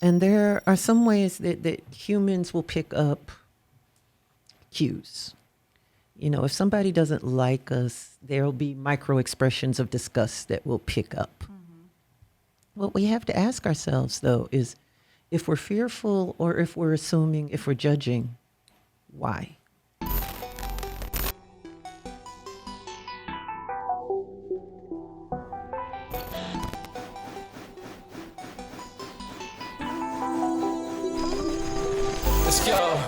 And there are some ways that humans will pick up cues. You know, if somebody doesn't like us, there'll be micro expressions of disgust that we'll pick up. What we have to ask ourselves, though, is if we're fearful or if we're assuming, if we're judging, why? Let's go.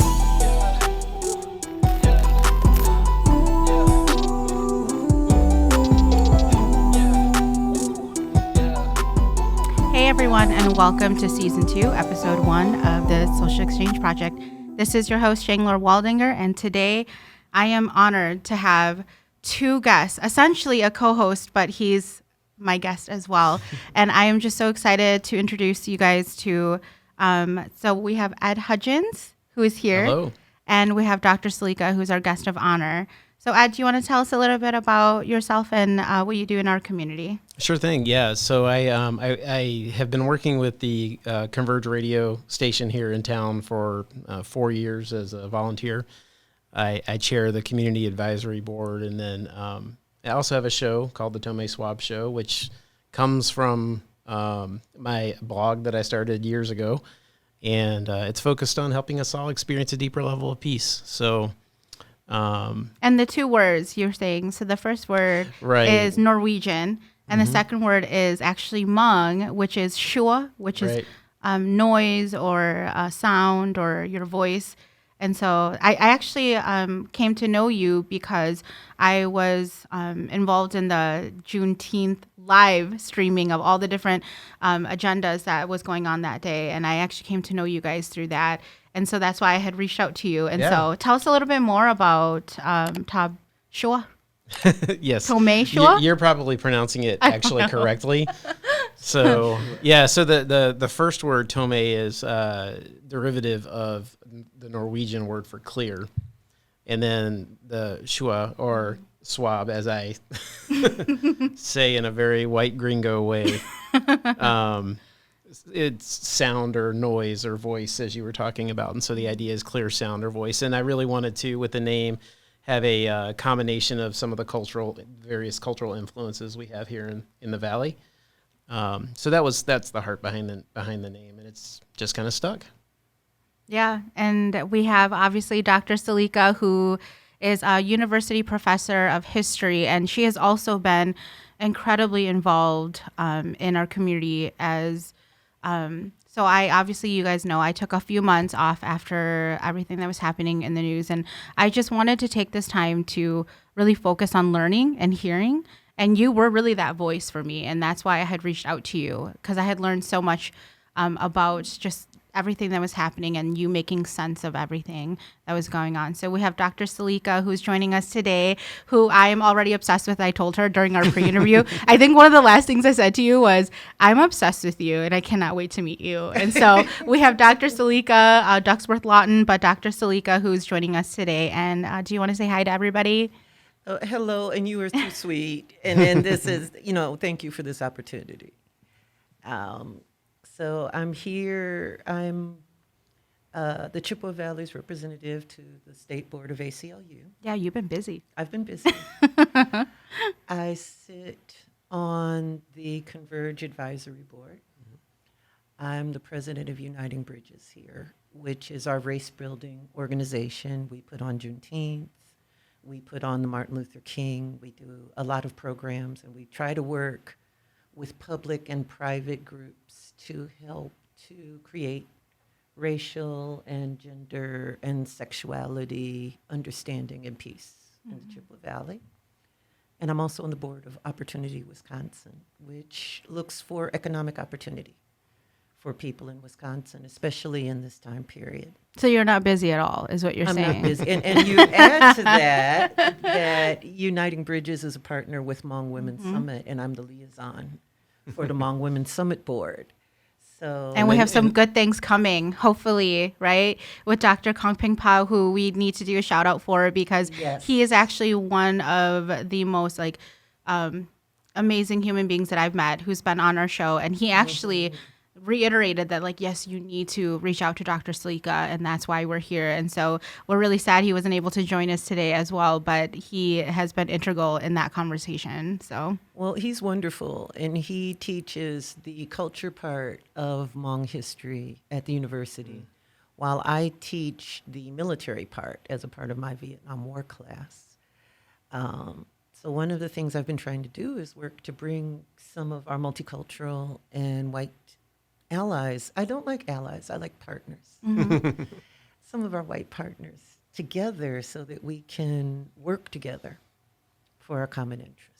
Hey everyone, and welcome to Season 2, Episode 1 of the Social Exchange Project. This is your host, Shangler Waldinger, and today I am honored to have two guests, essentially a co-host, but he's my guest as well. And I am just so excited to introduce you guys to, so we have Ed Hudgins, who is here. Hello. And we have Dr. Selika, who's our guest of honor. So Ed, do you want to tell us a little bit about yourself and what you do in our community? Sure thing. Yeah. So I have been working with the Converge radio station here in town for 4 years as a volunteer. I chair the community advisory board, and then I also have a show called the Tomme Suab Show, which comes from my blog that I started years ago, and it's focused on helping us all experience a deeper level of peace. So. And the two words you're saying, so the first word Right. is Norwegian, and the second word is actually Hmong, which is shua, which is noise or sound or your voice. And so I actually came to know you because I was involved in the Juneteenth live streaming of all the different agendas that was going on that day. And I actually came to know you guys through that. And so that's why I had reached out to you. And so tell us a little bit more about Tab Shua. Yes. Tomme Shua? You're probably pronouncing it actually correctly. So, yeah, so the first word, Tomme, is derivative of the Norwegian word for clear. And then the Shua, or Suab, as I say in a very white gringo way, it's sound or noise or voice, as you were talking about. And so the idea is clear sound or voice. And I really wanted to, with the name, have a combination of some of the various cultural influences we have here in the Valley. So that's the heart behind the name, and it's just kind of stuck. Yeah, and we have obviously Dr. Selika, who is a university professor of history, and she has also been incredibly involved in our community as. So obviously, you guys know, I took a few months off after everything that was happening in the news. And I just wanted to take this time to really focus on learning and hearing. And you were really that voice for me. And that's why I had reached out to you, because I had learned so much about just everything that was happening and you making sense of everything that was going on. So we have Dr. Selika, who's joining us today, who I am already obsessed with. I told her during our pre-interview. I think one of the last things I said to you was, I'm obsessed with you and I cannot wait to meet you. And so we have Dr. Selika Ducksworth-Lawton, but Dr. Selika, who's joining us today. And do you want to say hi to everybody? Hello, and you are too sweet. And then this is, thank you for this opportunity. So I'm here. I'm the Chippewa Valley's representative to the State Board of ACLU. Yeah, you've been busy. I've been busy. I sit on the Converge Advisory Board. I'm the president of Uniting Bridges here, which is our race-building organization. We put on Juneteenth. We put on the Martin Luther King. We do a lot of programs, and we try to work with public and private groups to help to create racial and gender and sexuality understanding and peace in the Chippewa Valley. And I'm also on the board of Opportunity Wisconsin, which looks for economic opportunity for people in Wisconsin, especially in this time period. So you're not busy at all, is what you're saying. I'm not busy. And you add to that Uniting Bridges is a partner with Hmong Women's Summit, and I'm the liaison for the Hmong Women's Summit Board. So, and we have some good things coming, hopefully, right? With Dr. Kongping Pao, who we need to do a shout out for because he is actually one of the most amazing human beings that I've met who's been on our show. And he actually reiterated that, like, yes, you need to reach out to Dr. Selika, and that's why we're here. And so we're really sad he wasn't able to join us today as well, but he has been integral in that conversation. So, Well, he's wonderful, and he teaches the culture part of Hmong history at the university, while I teach the military part as a part of my Vietnam War class. So one of the things I've been trying to do is work to bring some of our multicultural and white allies. I don't like allies, I like partners. Some of our white partners together so that we can work together for our common interests.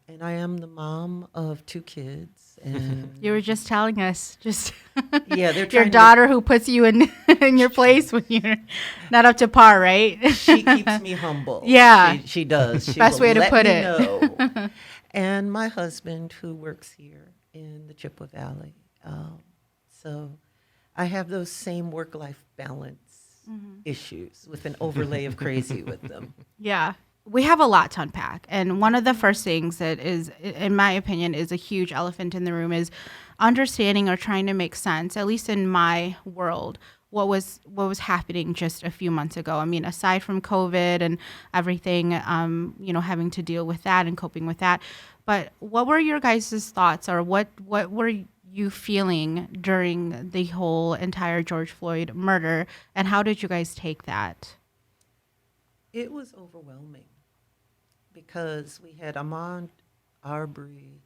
And I am the mom of 2 kids, and you were just telling us, just yeah, they're your trying daughter who puts you in in your place when you're not up to par, right? She keeps me humble. Yeah. She does. She Best will way to let put me it. know. And my husband, who works here in the Chippewa Valley. So I have those same work-life balance issues with an overlay of crazy with them. Yeah. We have a lot to unpack. And one of the first things that is, in my opinion, is a huge elephant in the room is understanding or trying to make sense, at least in my world, what was happening just a few months ago. I mean, aside from COVID and everything, having to deal with that and coping with that. But what were your guys' thoughts, or what were you feeling during the whole entire George Floyd murder, and how did you guys take that? It was overwhelming because we had Ahmaud Arbery,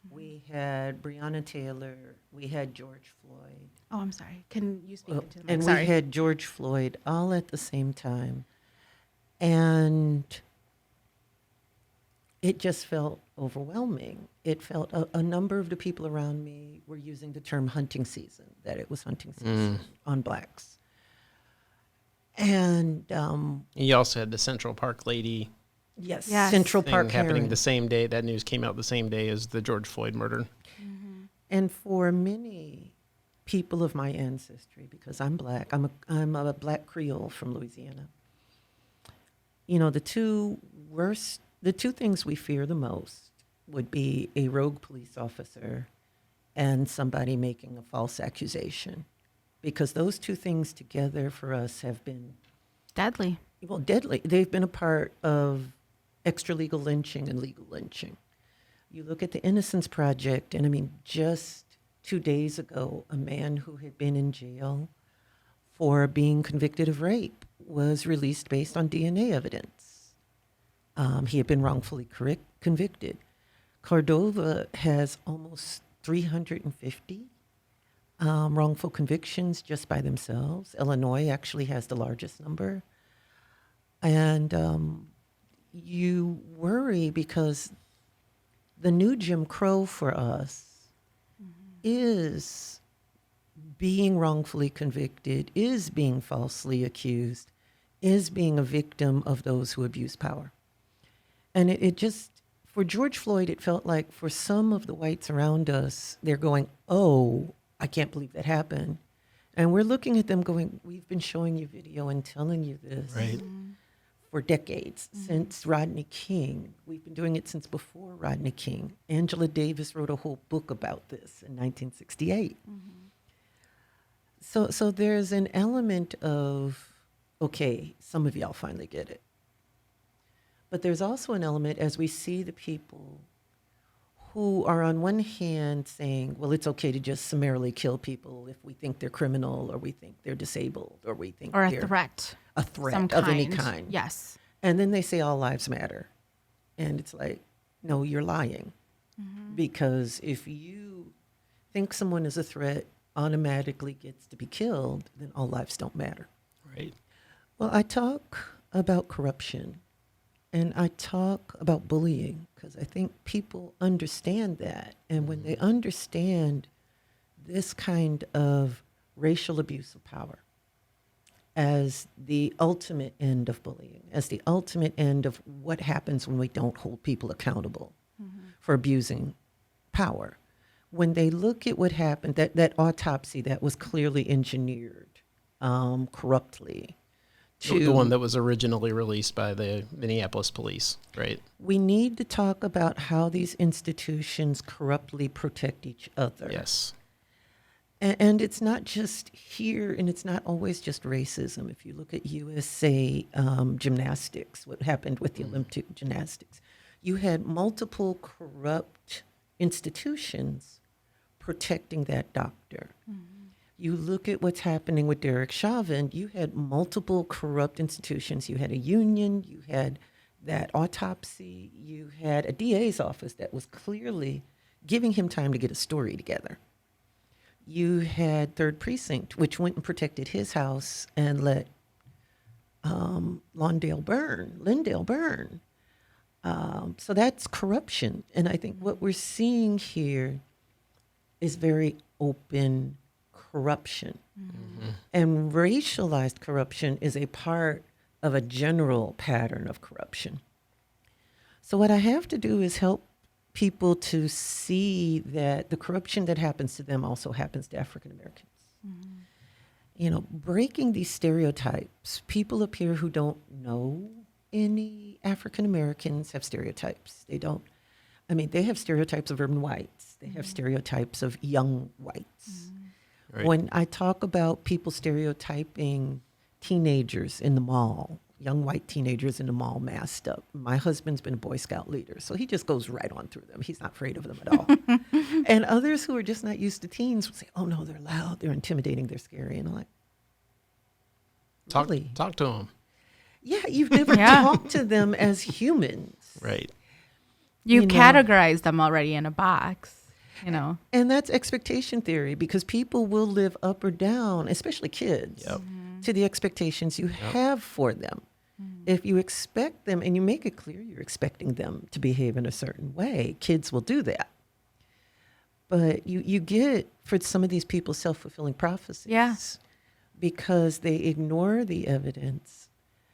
we had Breonna Taylor, we had George Floyd. Oh, I'm sorry. Can you speak into the mic? And Sorry. we had George Floyd all at the same time. And it just felt overwhelming. It felt a number of the people around me were using the term hunting season, that it was hunting season on blacks. And You also had the Central Park lady yes, Yes. Central thing Park happening Heron. the same day. That news came out the same day as the George Floyd murder. And for many people of my ancestry, because I'm black, I'm a black Creole from Louisiana. You know, the two things we fear the most would be a rogue police officer and somebody making a false accusation, because those 2 things together for us have been, Deadly. well, deadly. They've been a part of extralegal lynching and legal lynching. You look at the Innocence Project, and I mean, just 2 days ago, a man who had been in jail for being convicted of rape was released based on DNA evidence. He had been wrongfully convicted. Cordova has almost 350 wrongful convictions just by themselves. Illinois actually has the largest number. And you worry because the new Jim Crow for us is being wrongfully convicted, is being falsely accused, is being a victim of those who abuse power. And it just, for George Floyd, it felt like for some of the whites around us, they're going, oh, I can't believe that happened. And we're looking at them going, we've been showing you video and telling you this Right. for decades, since Rodney King. We've been doing it since before Rodney King. Angela Davis wrote a whole book about this in 1968. So there's an element of, okay, some of y'all finally get it. But there's also an element as we see the people who are on one hand saying, well, it's okay to just summarily kill people if we think they're criminal or we think they're disabled or we think Or a they're threat. a threat Some of any kind. Yes. And then they say all lives matter. And it's like, no, you're lying. Because if you think someone is a threat, automatically gets to be killed, then all lives don't matter. Right. Well, I talk about corruption and I talk about bullying because I think people understand that. And when they understand this kind of racial abuse of power as the ultimate end of bullying, as the ultimate end of what happens when we don't hold people accountable for abusing power, when they look at what happened, that autopsy that was clearly engineered corruptly The one that was originally released by the Minneapolis police, right? We need to talk about how these institutions corruptly protect each other. Yes. And it's not just here, and it's not always just racism. If you look at USA gymnastics, what happened with the Olympic gymnastics, you had multiple corrupt institutions protecting that doctor. You look at what's happening with Derek Chauvin, you had multiple corrupt institutions. You had a union, you had that autopsy, you had a DA's office that was clearly giving him time to get a story together. You had Third Precinct, which went and protected his house and let Lindale burn. So that's corruption. And I think what we're seeing here is very open corruption. And racialized corruption is a part of a general pattern of corruption. So what I have to do is help people to see that the corruption that happens to them also happens to African Americans. You know, breaking these stereotypes. People up here who don't know any African Americans have stereotypes. They have stereotypes of urban whites. They have stereotypes of young whites. Right. When I talk about people stereotyping teenagers in the mall, young white teenagers in the mall masked up. My husband's been a Boy Scout leader, so he just goes right on through them. He's not afraid of them at all. And others who are just not used to teens will say, oh no, they're loud, they're intimidating, they're scary. And I'm like, really? Talk to them. Yeah, you've never talked to them as humans. Right. You know. categorize them already in a box, you know. And that's expectation theory, because people will live up or down, especially kids, to the expectations you have for them. If you expect them and you make it clear you're expecting them to behave in a certain way, kids will do that. But you get, for some of these people, self-fulfilling prophecies. Yeah. Because they ignore the evidence.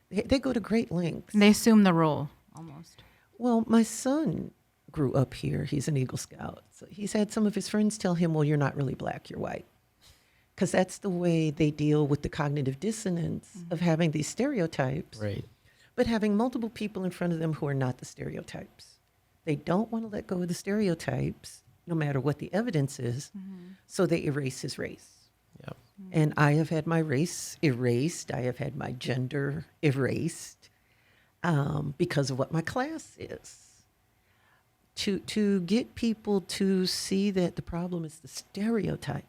They go to great lengths. They assume the role almost. Well, my son grew up here. He's an Eagle Scout. So he's had some of his friends tell him, well, you're not really black, you're white. Because that's the way they deal with the cognitive dissonance of having these stereotypes, Right. but having multiple people in front of them who are not the stereotypes. They don't want to let go of the stereotypes, no matter what the evidence is, so they erase his race. Yep. And I have had my race erased. I have had my gender erased because of what my class is. To get people to see that the problem is the stereotypes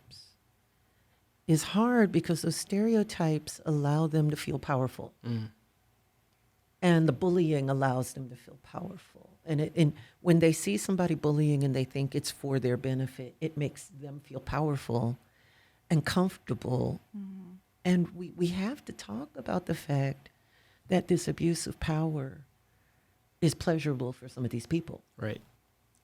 is hard, because those stereotypes allow them to feel powerful. And the bullying allows them to feel powerful. And when they see somebody bullying and they think it's for their benefit, it makes them feel powerful and comfortable. And we have to talk about the fact that this abuse of power is pleasurable for some of these people. Right.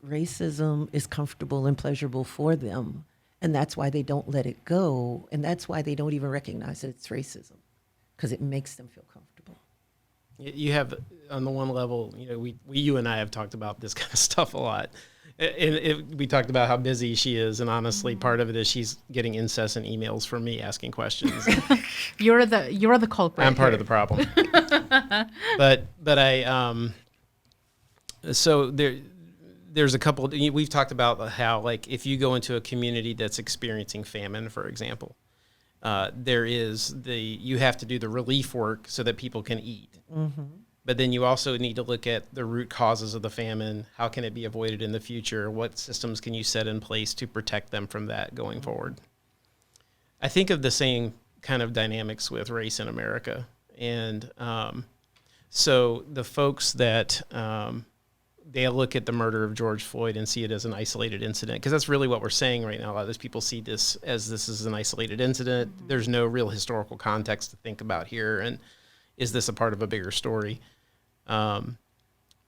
Racism is comfortable and pleasurable for them. And that's why they don't let it go. And that's why they don't even recognize that it's racism, because it makes them feel comfortable. You have, on the one level, you know, you and I have talked about this kind of stuff a lot. We talked about how busy she is, and honestly, part of it is she's getting incessant emails from me asking questions. You're the culprit. I'm part of the problem. but I so there's a couple. We've talked about how, like, if you go into a community that's experiencing famine, for example, you have to do the relief work so that people can eat. But then you also need to look at the root causes of the famine. How can it be avoided in the future? What systems can you set in place to protect them from that going forward? I think of the same kind of dynamics with race in America. And so the folks that they'll look at the murder of George Floyd and see it as an isolated incident, because that's really what we're saying right now. A lot of those people see this as an isolated incident. There's no real historical context to think about here. And is this a part of a bigger story?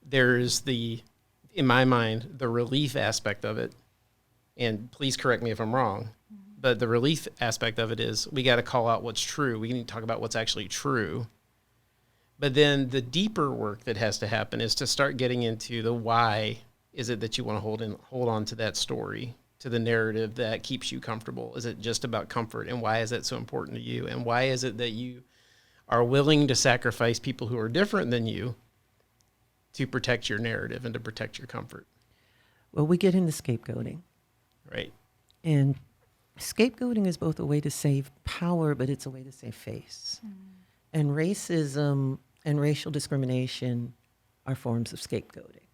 There's in my mind, the relief aspect of it, and please correct me if I'm wrong, but the relief aspect of it is we got to call out what's true. We need to talk about what's actually true. But then the deeper work that has to happen is to start getting into the why is it that you want to hold on to that story, to the narrative that keeps you comfortable. Is it just about comfort? And why is that so important to you? And why is it that you are willing to sacrifice people who are different than you to protect your narrative and to protect your comfort. Well, we get into scapegoating. Right. And scapegoating is both a way to save power, but it's a way to save face. And racism and racial discrimination are forms of scapegoating.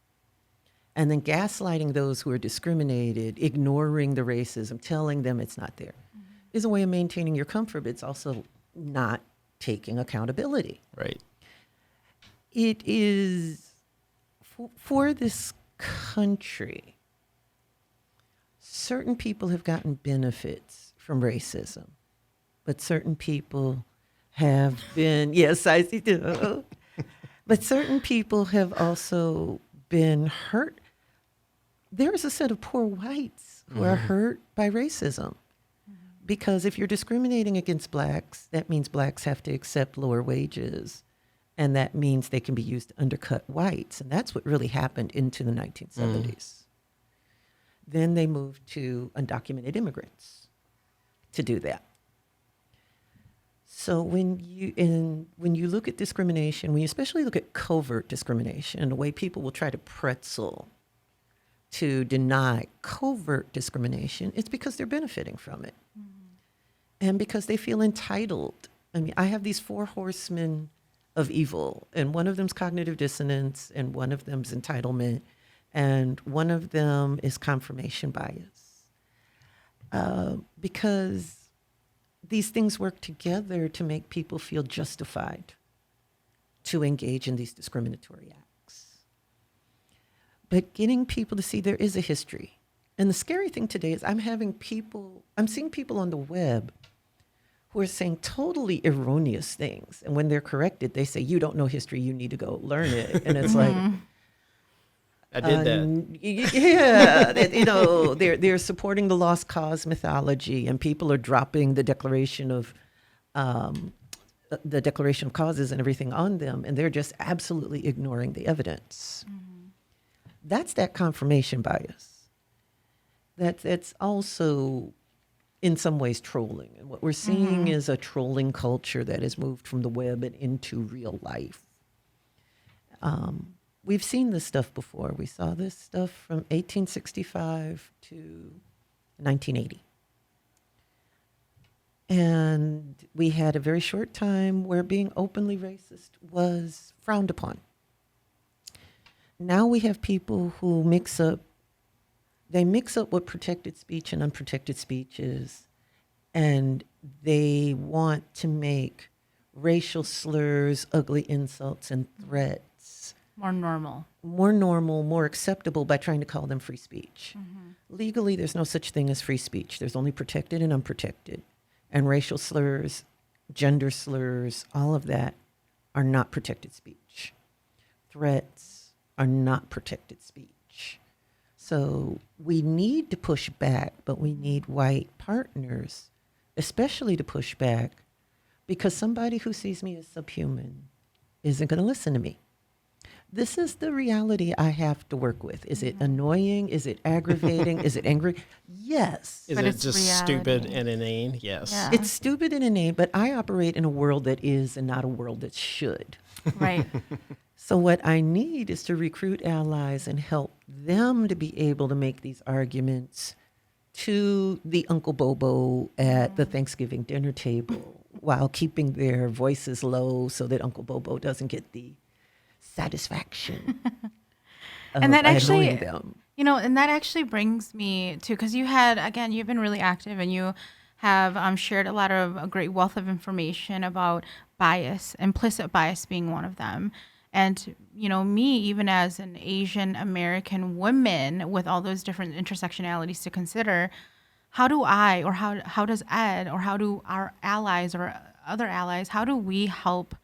And then gaslighting those who are discriminated, ignoring the racism, telling them it's not there, is a way of maintaining your comfort, but it's also not taking accountability. Right. It is, for this country, certain people have gotten benefits from racism, but certain people have been, yes, I do, but certain people have also been hurt. There's a set of poor whites who are hurt by racism. Because if you're discriminating against blacks, that means blacks have to accept lower wages. And that means they can be used to undercut whites. And that's what really happened into the 1970s. Then they moved to undocumented immigrants to do that. So when you look at discrimination, when you especially look at covert discrimination, the way people will try to pretzel to deny covert discrimination, it's because they're benefiting from it. And because they feel entitled. I mean, I have these 4 horsemen of evil, and one of them's cognitive dissonance, and one of them's entitlement, and one of them is confirmation bias. Because these things work together to make people feel justified to engage in these discriminatory acts. But getting people to see there is a history. And the scary thing today is I'm seeing people on the web who are saying totally erroneous things. And when they're corrected, they say, you don't know history, you need to go learn it. And it's like, I did that. yeah, they're supporting the lost cause mythology, and people are dropping the Declaration of Causes and everything on them, and they're just absolutely ignoring the evidence. That's that confirmation bias. That's also, in some ways, trolling. And what we're seeing is a trolling culture that has moved from the web and into real life. We've seen this stuff before. We saw this stuff from 1865 to 1980. And we had a very short time where being openly racist was frowned upon. Now we have people who mix up what protected speech and unprotected speech is, and they want to make racial slurs, ugly insults, and threats More normal. more acceptable by trying to call them free speech. Legally, there's no such thing as free speech. There's only protected and unprotected. And racial slurs, gender slurs, all of that are not protected speech. Threats are not protected speech. So we need to push back, but we need white partners, especially to push back, because somebody who sees me as subhuman isn't going to listen to me. This is the reality I have to work with. Is it annoying? Is it aggravating? Is it angry? Yes. Is But it it's just reality. stupid and inane? Yes. Yeah. It's stupid and inane, but I operate in a world that is and not a world that should. Right. So what I need is to recruit allies and help them to be able to make these arguments to the Uncle Bobo at the Thanksgiving dinner table while keeping their voices low so that Uncle Bobo doesn't get the satisfaction of And that actually, annoying them. and that actually brings me to, because you've been really active, and you have shared a lot of a great wealth of information about bias, implicit bias being one of them. And, me, even as an Asian American woman with all those different intersectionalities to consider, how do I, or how does Ed, or how do our allies or other allies, how do we help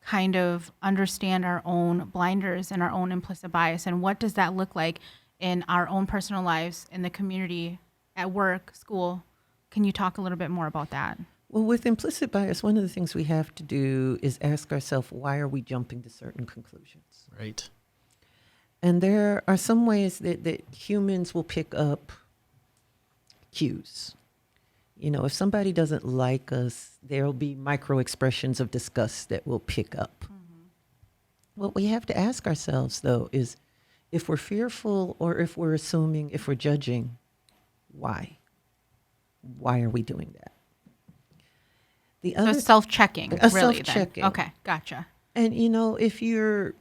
kind of understand our own blinders and our own implicit bias? And what does that look like in our own personal lives, in the community, at work, school? Can you talk a little bit more about that? Well, with implicit bias, one of the things we have to do is ask ourselves, why are we jumping to certain conclusions? Right. And there are some ways that humans will pick up cues. You know, if somebody doesn't like us, there'll be micro expressions of disgust that we'll pick up. What we have to ask ourselves, though, is if we're fearful or if we're assuming, if we're judging, why? Why are we doing that? The So other self-checking, a really, self-checking. then. Okay, gotcha. And you know, if you're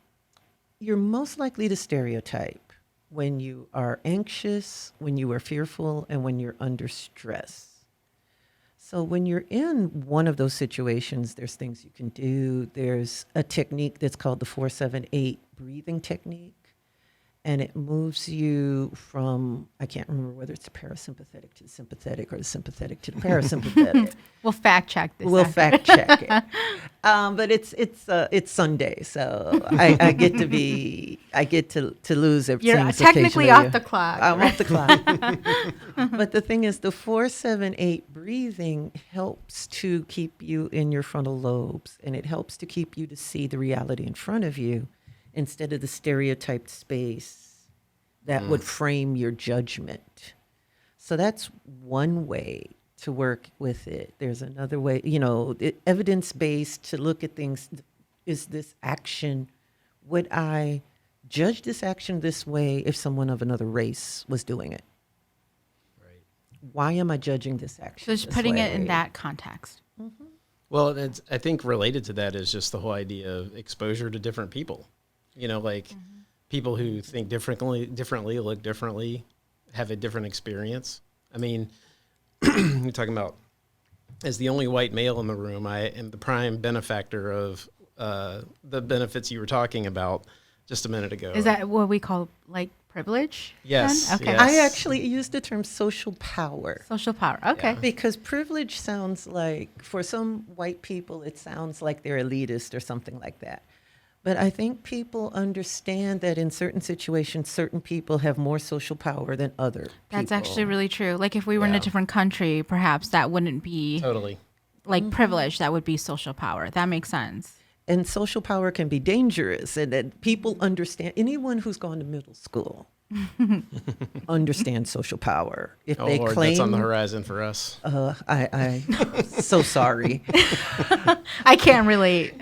most likely to stereotype when you are anxious, when you are fearful, and when you're under stress. So when you're in one of those situations, there's things you can do. There's a technique that's called the 4-7-8 breathing technique. And it moves you from, I can't remember whether it's the parasympathetic to the sympathetic or the sympathetic to the parasympathetic. We'll fact check this. We'll after. fact check it. But it's Sunday, so I get to lose it. You're seems technically occasionally. off the clock. I'm off the clock. But the thing is, the 4-7-8 breathing helps to keep you in your frontal lobes, and it helps to keep you to see the reality in front of you instead of the stereotyped space that would frame your judgment. So that's one way to work with it. There's another way, you know, evidence-based to look at things. Is this action, would I judge this action this way if someone of another race was doing it? Right. Why am I judging this action? So just this putting it way? in that context. Well, I think related to that is just the whole idea of exposure to different people. You know, like people who think differently, look differently, have a different experience. I mean, you're talking about, as the only white male in the room, I am the prime benefactor of the benefits you were talking about just a minute ago. Is that what we call like privilege? Yes. then? Okay. Yes. I actually use the term social power. Social power. Okay. Yeah. Because privilege sounds like, for some white people, it sounds like they're elitist or something like that. But I think people understand that in certain situations, certain people have more social power than other people. That's actually really true. Like if we were in a Yeah. different country, perhaps that wouldn't be Totally. like privilege. That would be social power. That makes sense. And social power can be dangerous. And that people understand, anyone who's gone to middle school understands social power. If Oh, they Lord, claim, that's on the horizon for us. I'm so sorry. I can't relate.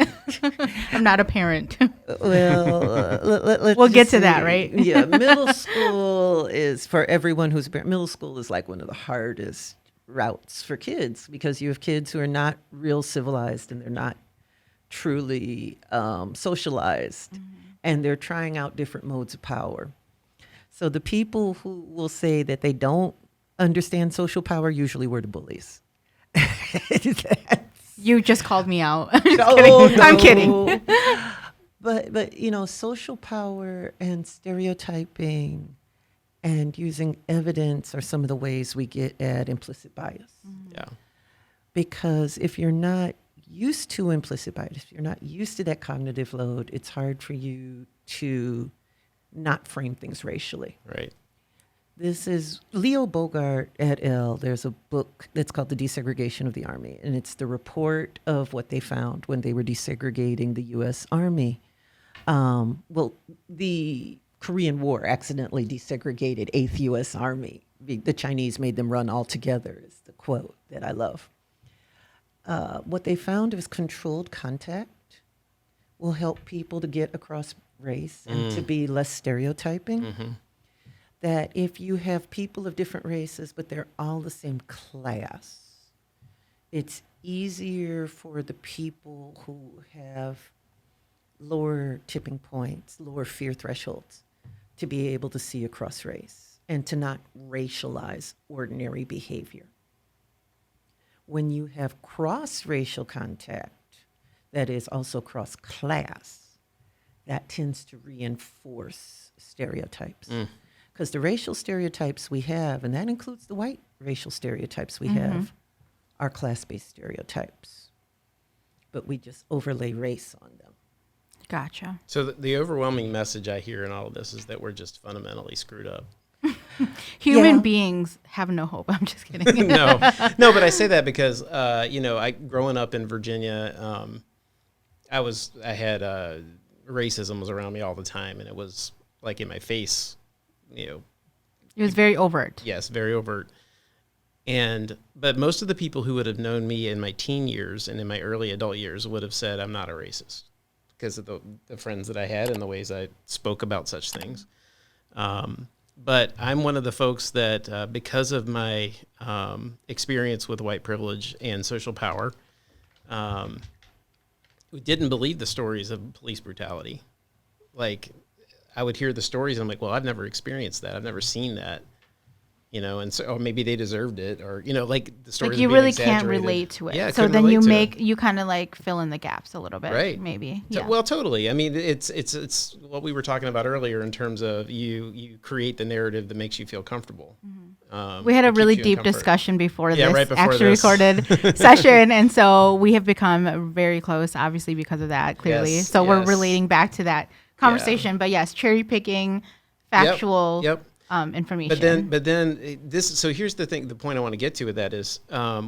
I'm not a parent. Well, let's We'll get just to that, say, right? Yeah, middle school is, for everyone who's a parent, middle school is like one of the hardest routes for kids because you have kids who are not real civilized and they're not truly socialized, and they're trying out different modes of power. So the people who will say that they don't understand social power usually were the bullies. You just called me out. Oh, no. I'm kidding. But you know, social power and stereotyping and using evidence are some of the ways we get at implicit bias. Yeah. Because if you're not used to implicit bias, if you're not used to that cognitive load, it's hard for you to not frame things racially. Right. This is Leo Bogart et al. There's a book that's called The Desegregation of the Army, and it's the report of what they found when they were desegregating the U.S. Army. Well, the Korean War accidentally desegregated 8th U.S. Army. The Chinese made them run all together, is the quote that I love. What they found was controlled contact will help people to get across race and to be less stereotyping. That if you have people of different races, but they're all the same class, it's easier for the people who have lower tipping points, lower fear thresholds, to be able to see across race and to not racialize ordinary behavior. When you have cross-racial contact, that is also cross-class, that tends to reinforce stereotypes. Because the racial stereotypes we have, and that includes the white racial stereotypes we have, are class-based stereotypes. But we just overlay race on them. Gotcha. So the overwhelming message I hear in all of this is that we're just fundamentally screwed up. Human Yeah. beings have no hope. I'm just kidding. no, but I say that because growing up in Virginia, I had racism was around me all the time, and it was like in my face. You know, It was very overt. yes, very overt. But most of the people who would have known me in my teen years and in my early adult years would have said I'm not a racist because of the friends that I had and the ways I spoke about such things. But I'm one of the folks that, because of my experience with white privilege and social power, we didn't believe the stories of police brutality. Like, I would hear the stories, and I'm like, well, I've never experienced that. I've never seen that. And so, or maybe they deserved it, or, like the stories. Like you being really can't exaggerated. relate to it. Yeah, so then you you kind of like fill in the gaps a little bit, right? Maybe. Yeah. Well, totally. I mean, it's what we were talking about earlier in terms of you create the narrative that makes you feel comfortable. We had a that really keeps you in deep comfort. discussion before Yeah, this right before actually this. recorded session, and so we have become very close, obviously because of that. Clearly, Yes, so we're yes. relating back to that conversation. But yes, cherry picking factual Yep. information. But then this. So here's the thing. The point I want to get to with that is, for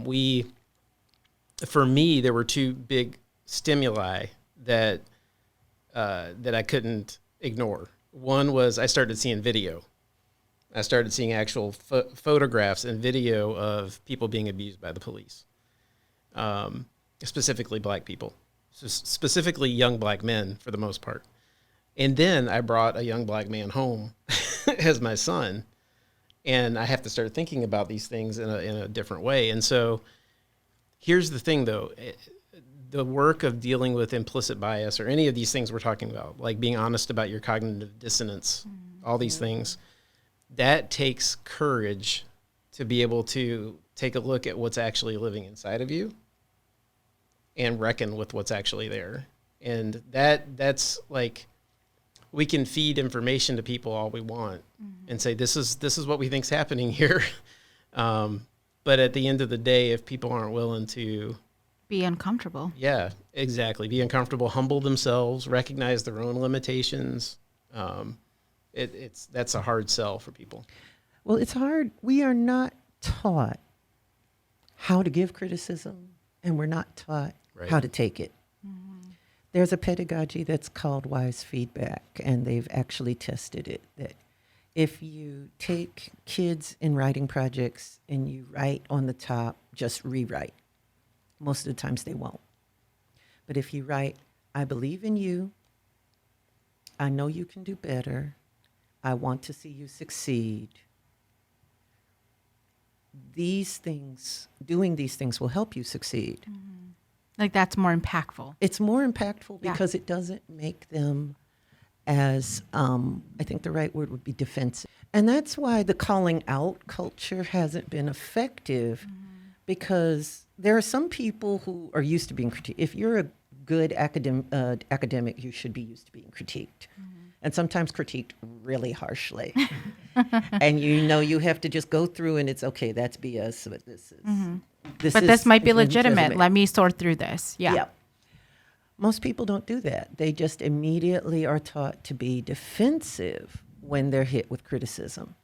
me, there were two big stimuli that I couldn't ignore. One was I started seeing video. I started seeing actual photographs and video of people being abused by the police, specifically black people, specifically young black men for the most part. And then I brought a young black man home as my son, and I have to start thinking about these things in a different way. And so here's the thing, though. The work of dealing with implicit bias or any of these things we're talking about, like being honest about your cognitive dissonance, all these things, that takes courage to be able to take a look at what's actually living inside of you and reckon with what's actually there. And that's like, we can feed information to people all we want and say, this is what we think's happening here. But at the end of the day, if people aren't willing to Be uncomfortable. Yeah, exactly. Be uncomfortable, humble themselves, recognize their own limitations. That's a hard sell for people. Well, it's hard. We are not taught how to give criticism, and we're not taught how to take it. There's a pedagogy that's called wise feedback, and they've actually tested it, that if you take kids in writing projects and you write on the top, just rewrite, most of the times they won't. But if you write, I believe in you, I know you can do better, I want to see you succeed, doing these things will help you succeed. Like that's more impactful. It's more impactful Yeah. because it doesn't make them as, I think the right word would be defensive. And that's why the calling out culture hasn't been effective, because there are some people who are used to being critiqued. If you're a good academic, you should be used to being critiqued. And sometimes critiqued really harshly. And you have to just go through and it's okay, that's BS, but this Might be is legitimate. Let me sort through this. Yeah. Yeah. Most people don't do that. They just immediately are taught to be defensive when they're hit with criticism.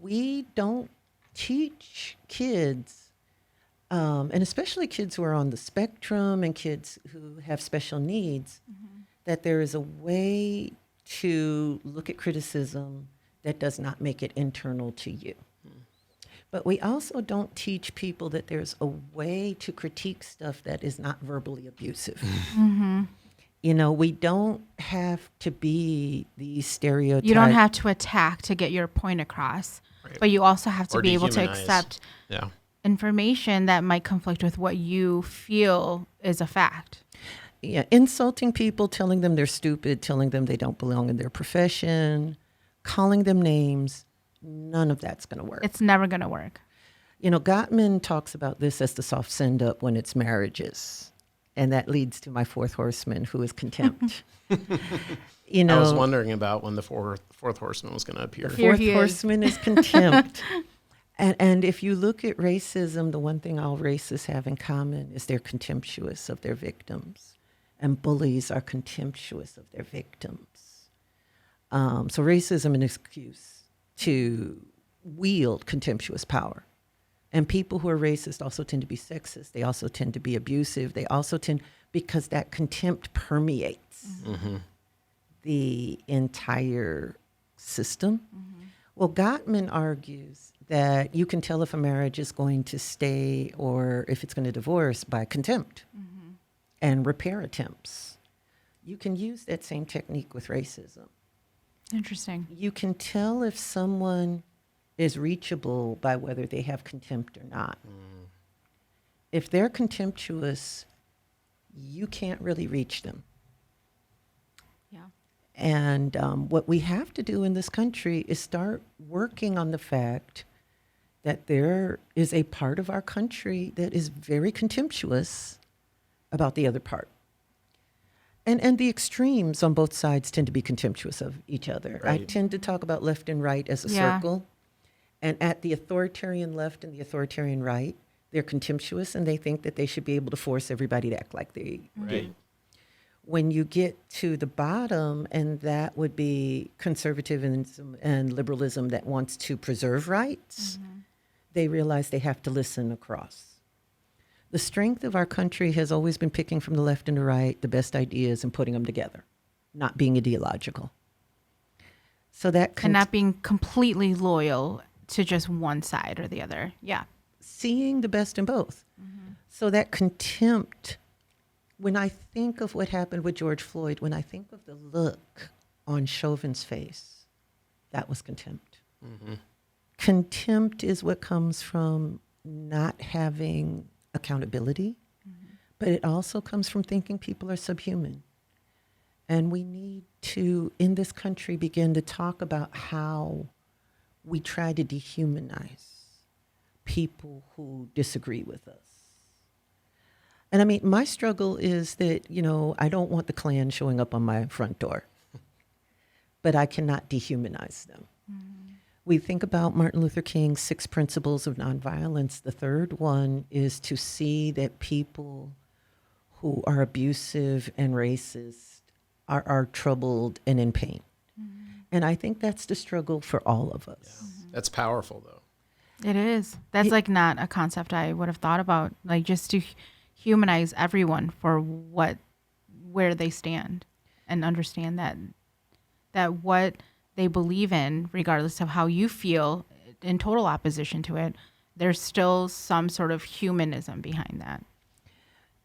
We don't teach kids, and especially kids who are on the spectrum and kids who have special needs, that there is a way to look at criticism that does not make it internal to you. But we also don't teach people that there's a way to critique stuff that is not verbally abusive. We don't have to be these stereotypes. You don't have to attack to get your point across, but you also have to Or be able to dehumanize. accept Yeah. information that might conflict with what you feel is a fact. Yeah, insulting people, telling them they're stupid, telling them they don't belong in their profession, calling them names, none of that's going to work. It's never going to work. Gottman talks about this as the soft send up when it's marriages. And that leads to my fourth horseman, who is contempt. I was wondering about when the fourth horseman was going to appear. The Here fourth he is. horseman is contempt. And if you look at racism, the one thing all racists have in common is they're contemptuous of their victims. And bullies are contemptuous of their victims. So racism is an excuse to wield contemptuous power. And people who are racist also tend to be sexist. They also tend to be abusive. They also tend, because that contempt permeates the entire system. Well, Gottman argues that you can tell if a marriage is going to stay or if it's going to divorce by contempt and repair attempts. You can use that same technique with racism. Interesting. You can tell if someone is reachable by whether they have contempt or not. If they're contemptuous, you can't really reach them. Yeah. And what we have to do in this country is start working on the fact that there is a part of our country that is very contemptuous about the other part. And the extremes on both sides tend to be contemptuous of each other. I Right. tend to talk about left and right as a Yeah. circle. And at the authoritarian left and the authoritarian right, they're contemptuous and they think that they should be able to force everybody to act like they do. Right. When you get to the bottom, and that would be conservatism and liberalism that wants to preserve rights, they realize they have to listen across. The strength of our country has always been picking from the left and the right the best ideas and putting them together, not being ideological. So that And not being completely loyal to just one side or the other. Yeah. seeing the best in both. So that contempt, when I think of what happened with George Floyd, when I think of the look on Chauvin's face, that was contempt. Contempt is what comes from not having accountability, but it also comes from thinking people are subhuman. And we need to, in this country, begin to talk about how we try to dehumanize people who disagree with us. And I mean, my struggle is that, I don't want the Klan showing up on my front door, but I cannot dehumanize them. We think about Martin Luther King's 6 principles of nonviolence. The third one is to see that people who are abusive and racist are troubled and in pain. And I think that's the struggle for all of us. That's powerful, though. It is. That's like not a concept I would have thought about. Like just to humanize everyone for where they stand and understand that what they believe in, regardless of how you feel in total opposition to it, there's still some sort of humanism behind that.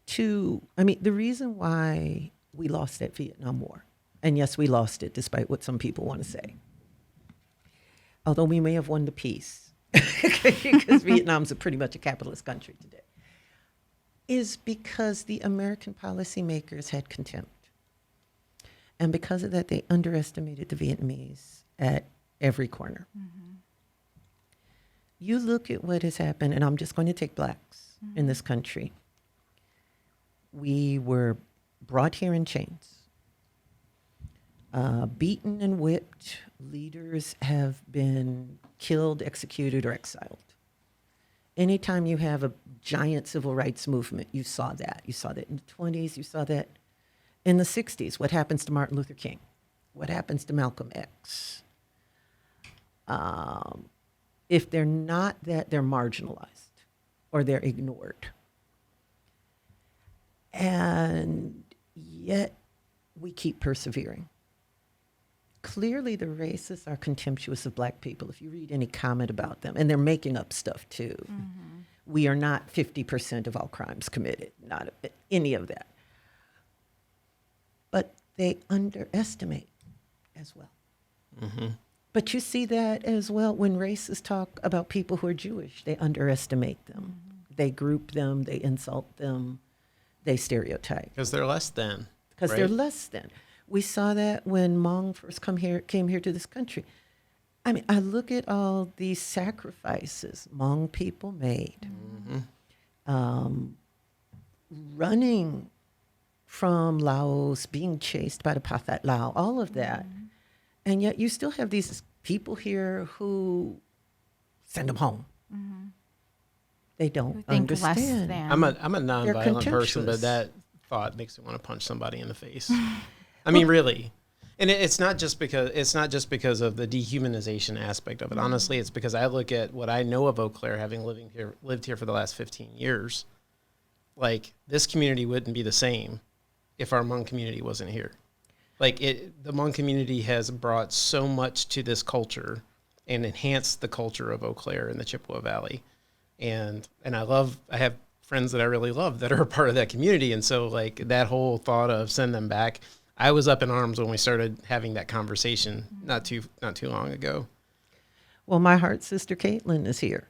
The reason why we lost that Vietnam War, and yes, we lost it despite what some people want to say, although we may have won the peace, because Vietnam's pretty much a capitalist country today, is because the American policymakers had contempt. And because of that, they underestimated the Vietnamese at every corner. You look at what has happened, and I'm just going to take blacks in this country. We were brought here in chains, beaten and whipped. Leaders have been killed, executed, or exiled. Anytime you have a giant civil rights movement, you saw that. You saw that in the 20s, you saw that in the 60s. What happens to Martin Luther King? What happens to Malcolm X? If they're not that, they're marginalized or they're ignored. And yet we keep persevering. Clearly the racists are contemptuous of black people. If you read any comment about them, and they're making up stuff too. We are not 50% of all crimes committed, not any of that. But they underestimate as well. But you see that as well when racists talk about people who are Jewish. They underestimate them. They group them, they insult them, they stereotype. Because they're less than. Because right? they're less than. We saw that when Hmong first came here to this country. I mean, I look at all these sacrifices Hmong people made. Running from Laos, being chased by the Pathet Lao, all of that. And yet you still have these people here who send them home. They don't Think less understand. than. I'm a nonviolent person, but contemptuous. that thought makes me want to punch somebody in the face. I mean, really. And it's not just because of the dehumanization aspect of it. Honestly, it's because I look at what I know of Eau Claire, having lived here for the last 15 years. Like, this community wouldn't be the same if our Hmong community wasn't here. Like, the Hmong community has brought so much to this culture and enhance the culture of Eau Claire and the Chippewa Valley. And I have friends that I really love that are a part of that community. And so like that whole thought of send them back, I was up in arms when we started having that conversation not too long ago. Well, my heart sister Caitlin is here,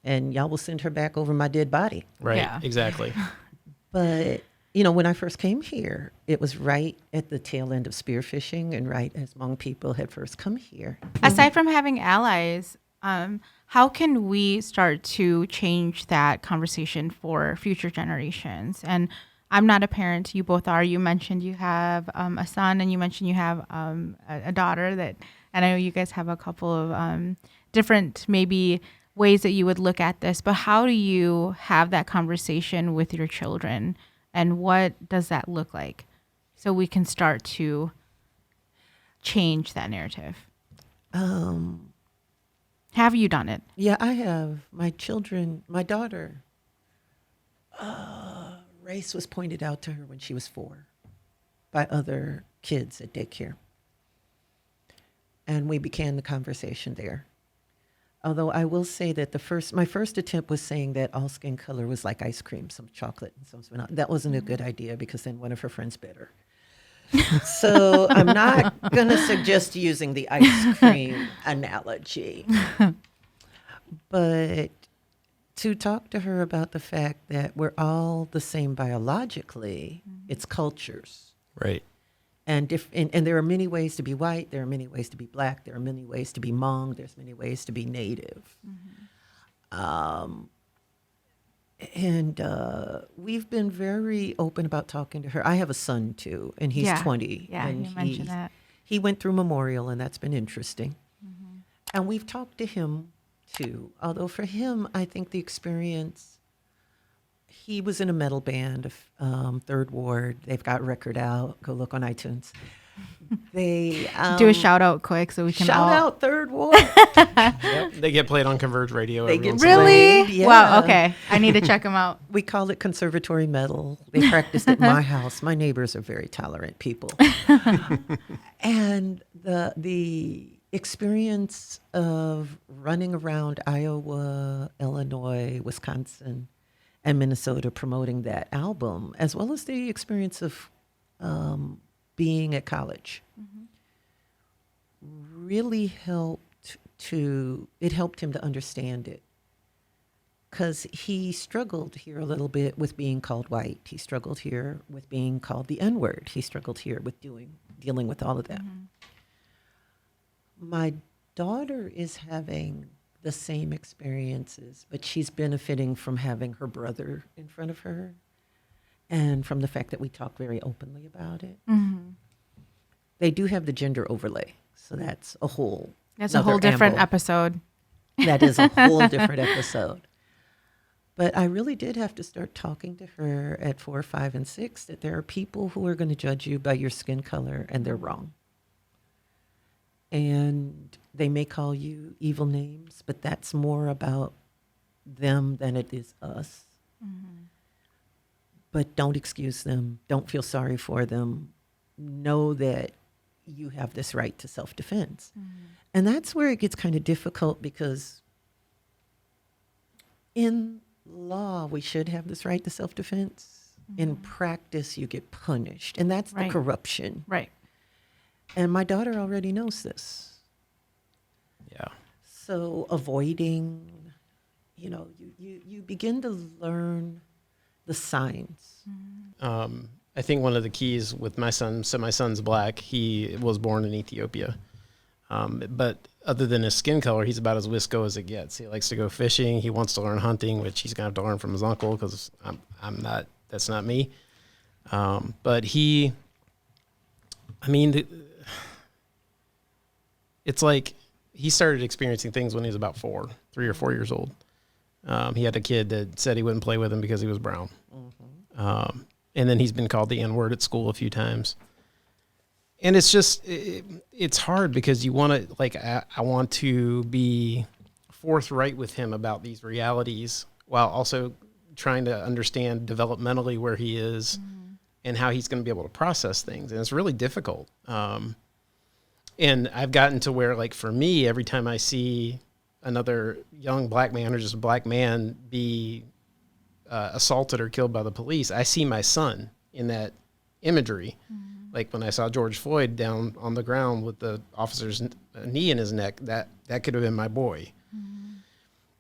and y'all will send her back over my dead body. Right. Yeah. Exactly. But, you know, when I first came here, it was right at the tail end of spearfishing and right as Hmong people had first come here. Aside from having allies, how can we start to change that conversation for future generations? And I'm not a parent. You both are. You mentioned you have a son, and you mentioned you have a daughter. And I know you guys have a couple of different maybe ways that you would look at this. But how do you have that conversation with your children, and what does that look like, so we can start to change that narrative? Have you done it? Yeah, I have. My children, my daughter, race was pointed out to her when she was 4 by other kids at daycare. And we began the conversation there. Although I will say that my first attempt was saying that all skin color was like ice cream, some chocolate and some vanilla. That wasn't a good idea because then one of her friends bit her. So I'm not going to suggest using the ice cream analogy. But to talk to her about the fact that we're all the same biologically, it's cultures. Right. And there are many ways to be white, there are many ways to be black, there are many ways to be Hmong, there's many ways to be native. And we've been very open about talking to her. I have a son too, and he's 20. Yeah, and you mentioned that. He went through Memorial, and that's been interesting. And we've talked to him too, although for him, I think the experience, he was in a metal band, Third Ward. They've got a record out. Go look on iTunes. They Do a shout out quick so we can shout all... out Third Ward. Yep. They get played on Converge Radio. They every get once in a while. Really? Yeah. Wow. Okay. I need to check them out. We call it conservatory metal. They practiced at my house. My neighbors are very tolerant people. And the experience of running around Iowa, Illinois, Wisconsin, and Minnesota promoting that album, as well as the experience of being at college, really helped him to understand it. Because he struggled here a little bit with being called white. He struggled here with being called the N-word. He struggled here with dealing with all of that. My daughter is having the same experiences, but she's benefiting from having her brother in front of her and from the fact that we talk very openly about it. They do have the gender overlay, so that's a whole different amble. episode. That is a whole different episode. But I really did have to start talking to her at 4, 5, and 6 that there are people who are going to judge you by your skin color, and they're wrong. And they may call you evil names, but that's more about them than it is us. But don't excuse them. Don't feel sorry for them. Know that you have this right to self-defense. And that's where it gets kind of difficult, because in law, we should have this right to self-defense. In practice, you get punished. And that's the corruption. Right. And my daughter already knows this. Yeah. So avoiding, you begin to learn the signs. I think one of the keys with my son, so my son's black, he was born in Ethiopia. But other than his skin color, he's about as Wisco as it gets. He likes to go fishing. He wants to learn hunting, which he's going to have to learn from his uncle, because I'm not, that's not me. But it's like he started experiencing things when he was about 3 or 4 years old. He had a kid that said he wouldn't play with him because he was brown. And then he's been called the N-word at school a few times. And it's just, it's hard because you want to, I want to be forthright with him about these realities while also trying to understand developmentally where he is and how he's going to be able to process things. And it's really difficult. And I've gotten to where, like, for me, every time I see another young black man or just a black man be assaulted or killed by the police, I see my son in that imagery. Like when I saw George Floyd down on the ground with the officer's knee in his neck, that could have been my boy.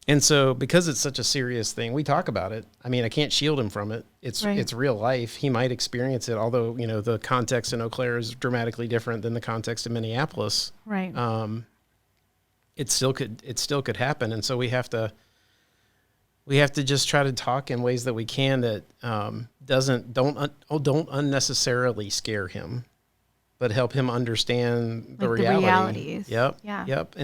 And so because it's such a serious thing, we talk about it. I mean, I can't shield him from it. It's real life. He might experience it, although, you know, the context in Eau Claire is dramatically different than the context in Minneapolis. Right. It still could happen. And so we have to just try to talk in ways that we can that don't unnecessarily scare him, but help him understand the Like reality. the realities. Yep. Yeah. Yep.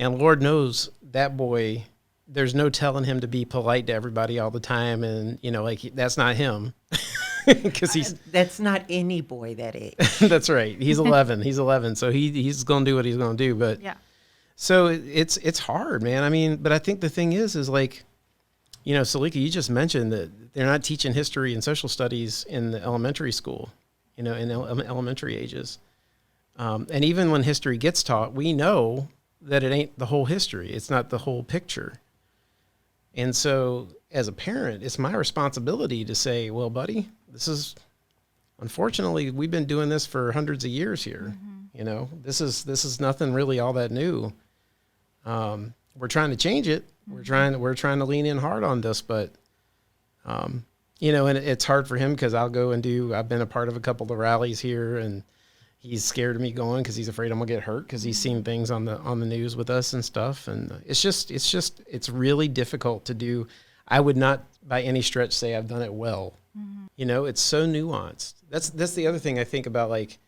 And Lord knows that boy, there's no telling him to be polite to everybody all the time. And, you know, like that's not him. Because that's not any boy that age. That's right. He's 11. He's 11. So he's going to do what he's going to do. But Yeah. so it's hard, man. I mean, but I think the thing is like, you know, Selika, you just mentioned that they're not teaching history and social studies in the elementary school, you know, in elementary ages. And even when history gets taught, we know that it ain't the whole history. It's not the whole picture. And so as a parent, it's my responsibility to say, well, buddy, unfortunately, we've been doing this for hundreds of years here. You know, this is nothing really all that new. We're trying to change it. We're trying to lean in hard on this, but, you know, and it's hard for him because I've been a part of a couple of rallies here, and he's scared of me going because he's afraid I'm gonna get hurt because he's seen things on the news with us and stuff. And it's really difficult to do. I would not by any stretch say I've done it well. You know, it's so nuanced. That's the other thing I think about, like,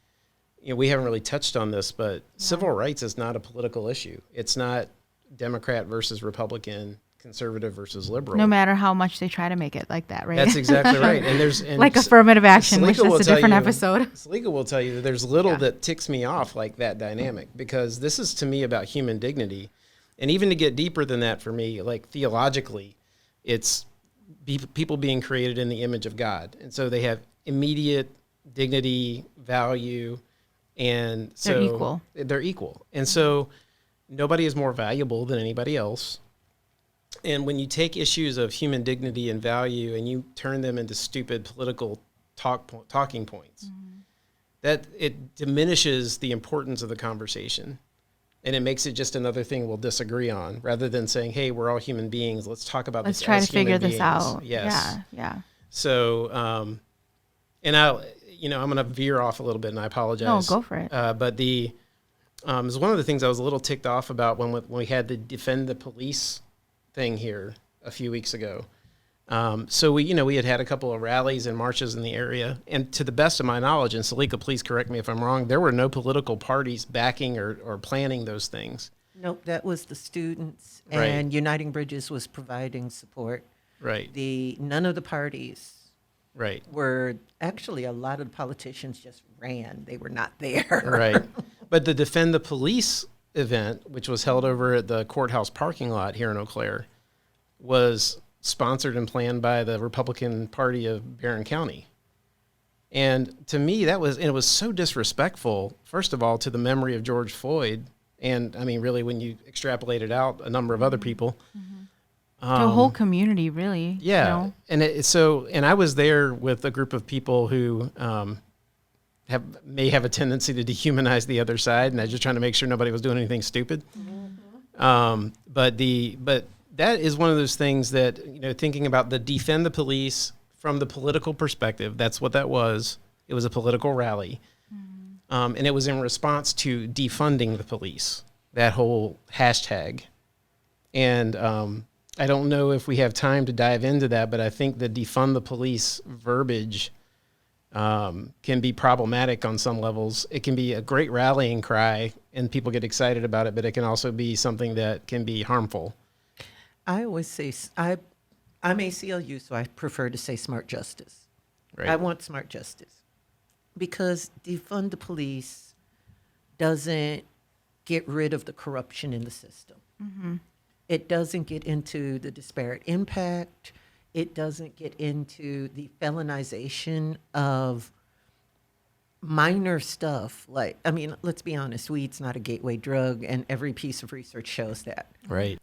you know, we haven't really touched on this, but civil rights is not a political issue. It's not Democrat versus Republican, conservative versus liberal. No matter how much they try to make it like that, right? That's exactly right. And like affirmative action, which Selika is a different episode. Selika will tell you that there's little that ticks me off like that dynamic, because this is to me about human dignity. And even to get deeper than that for me, like theologically, it's people being created in the image of God. And so they have immediate dignity, value, and so they're equal. And so nobody is more valuable than anybody else. And when you take issues of human dignity and value and you turn them into stupid political talking points, that it diminishes the importance of the conversation. And it makes it just another thing we'll disagree on, rather than saying, hey, we're all human beings. Let's talk about this. Let's try to figure this beings. out. Yes. Yeah. So, and I'm going to veer off a little bit, and I apologize. No, go for it. But it was one of the things I was a little ticked off about when we had the defend the police thing here a few weeks ago. So we had a couple of rallies and marches in the area, and to the best of my knowledge, and Selika, please correct me if I'm wrong, there were no political parties backing or planning those things. Nope, that was the students, Right. and Uniting Bridges was providing support. Right. None of the parties Right. were, actually a lot of the politicians just ran. They were not there. Right. But the Defend the Police event, which was held over at the courthouse parking lot here in Eau Claire, was sponsored and planned by the Republican Party of Barron County. And to me, it was so disrespectful, first of all, to the memory of George Floyd. And I mean, really, when you extrapolate it out, a number of other people. The whole community, really. Yeah. You know? And I was there with a group of people who may have a tendency to dehumanize the other side, and I was just trying to make sure nobody was doing anything stupid. But that is one of those things that, thinking about the defend the police from the political perspective, that's what that was. It was a political rally. And it was in response to defunding the police, that whole hashtag. And I don't know if we have time to dive into that, but I think the defund the police verbiage can be problematic on some levels. It can be a great rallying cry and people get excited about it, but it can also be something that can be harmful. I always say, I'm ACLU, so I prefer to say smart justice. Right. I want smart justice, because defund the police doesn't get rid of the corruption in the system. It doesn't get into the disparate impact. It doesn't get into the felonization of minor stuff like, I mean, let's be honest, weed's not a gateway drug, and every piece of research shows that. Right.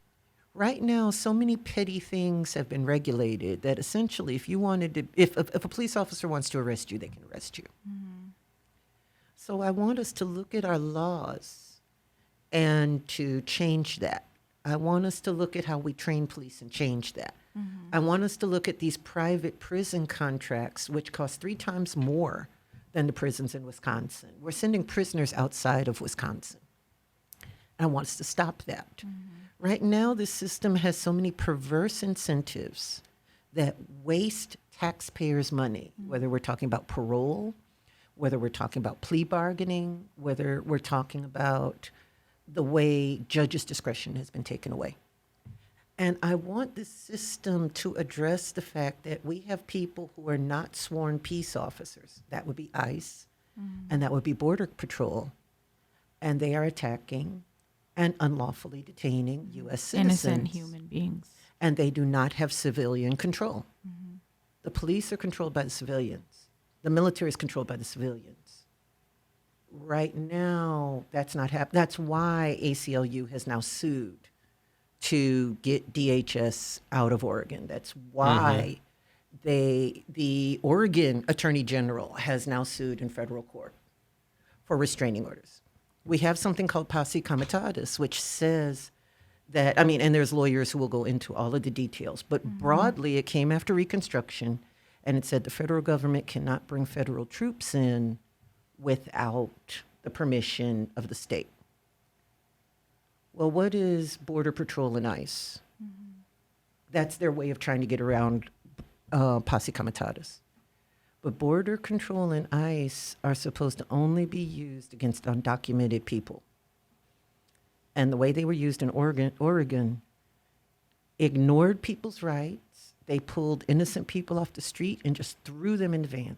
Right now, so many petty things have been regulated that essentially, if you wanted to, if a police officer wants to arrest you, they can arrest you. So I want us to look at our laws and to change that. I want us to look at how we train police and change that. I want us to look at these private prison contracts, which cost 3 times more than the prisons in Wisconsin. We're sending prisoners outside of Wisconsin. I want us to stop that. Right now, the system has so many perverse incentives that waste taxpayers' money, whether we're talking about parole, whether we're talking about plea bargaining, whether we're talking about the way judges' discretion has been taken away. And I want the system to address the fact that we have people who are not sworn peace officers. That would be ICE, and that would be Border Patrol. And they are attacking and unlawfully detaining U.S. citizens. Innocent human beings. And they do not have civilian control. The police are controlled by the civilians. The military is controlled by the civilians. Right now, that's not happening. That's why ACLU has now sued to get DHS out of Oregon. That's why the Oregon Attorney General has now sued in federal court for restraining orders. We have something called posse comitatus, which says that, I mean, and there's lawyers who will go into all of the details, but broadly it came after Reconstruction, and it said the federal government cannot bring federal troops in without the permission of the state. Well, what is Border Patrol and ICE? That's their way of trying to get around posse comitatus. But Border Control and ICE are supposed to only be used against undocumented people. And the way they were used in Oregon ignored people's rights. They pulled innocent people off the street and just threw them in vans.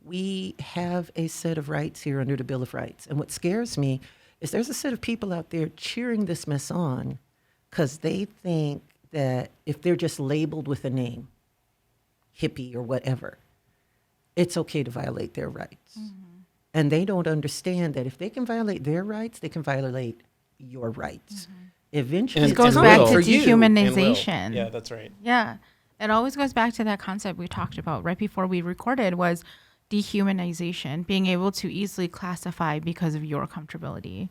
We have a set of rights here under the Bill of Rights. And what scares me is there's a set of people out there cheering this mess on because they think that if they're just labeled with a name, hippie or whatever, it's okay to violate their rights. And they don't understand that if they can violate their rights, they can violate your rights. Eventually, It it's goes coming back to for you. dehumanization. Yeah, that's right. Yeah. It always goes back to that concept we talked about right before we recorded was dehumanization, being able to easily classify because of your comfortability.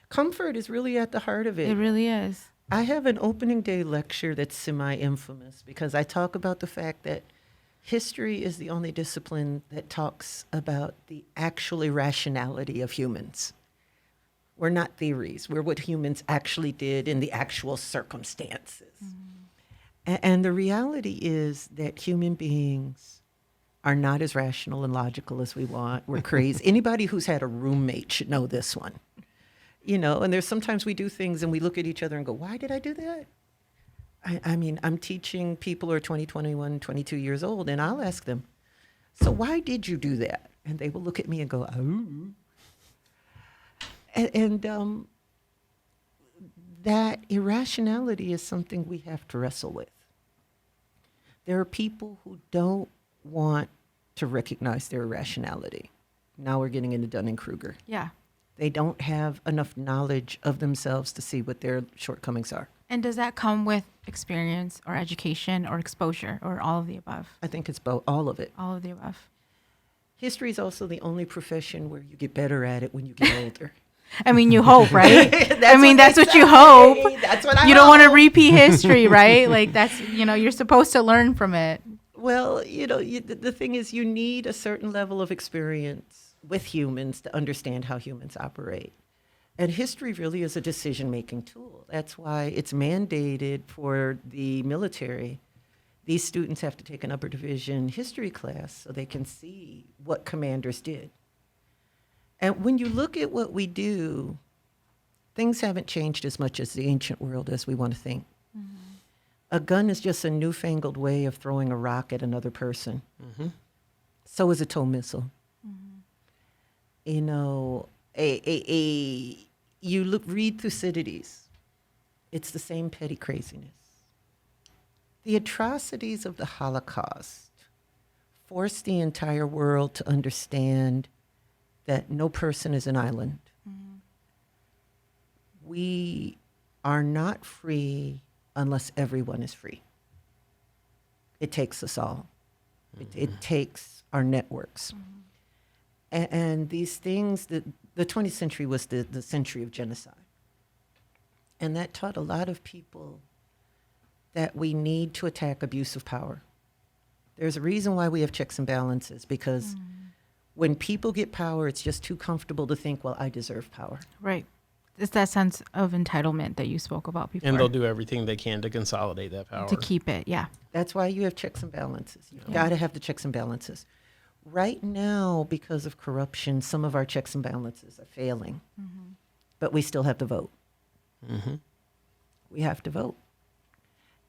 Comfort is really at the heart of it. It really is. I have an opening day lecture that's semi-infamous because I talk about the fact that history is the only discipline that talks about the actual irrationality of humans. We're not theories. We're what humans actually did in the actual circumstances. And the reality is that human beings are not as rational and logical as we want. We're crazy. Anybody who's had a roommate should know this one. You know, and there's sometimes we do things and we look at each other and go, why did I do that? I mean, I'm teaching people who are 20, 21, 22 years old, and I'll ask them, so why did you do that? And they will look at me and go, oh. And that irrationality is something we have to wrestle with. There are people who don't want to recognize their irrationality. Now we're getting into Dunning-Kruger. Yeah. They don't have enough knowledge of themselves to see what their shortcomings are. And does that come with experience or education or exposure or all of the above? I think it's both, all of it. All of the above. History is also the only profession where you get better at it when you get older. I mean, you hope, right? That's what you hope. That's what I You don't want to hope. repeat history, right? Like that's, you're supposed to learn from it. Well, the thing is you need a certain level of experience with humans to understand how humans operate. And history really is a decision-making tool. That's why it's mandated for the military. These students have to take an upper division history class so they can see what commanders did. And when you look at what we do, things haven't changed as much as the ancient world as we want to think. A gun is just a newfangled way of throwing a rock at another person. So is a tow missile. You know, you read Thucydides. It's the same petty craziness. The atrocities of the Holocaust force the entire world to understand that no person is an island. We are not free unless everyone is free. It takes us all. It takes our networks. And these things, the 20th century was the century of genocide. And that taught a lot of people that we need to attack abuse of power. There's a reason why we have checks and balances, because when people get power, it's just too comfortable to think, well, I deserve power. Right. It's that sense of entitlement that you spoke about before. And they'll do everything they can to consolidate that power. To keep it, yeah. That's why you have checks and balances. You've got to have the checks and balances. Right now, because of corruption, some of our checks and balances are failing. But we still have to vote. We have to vote.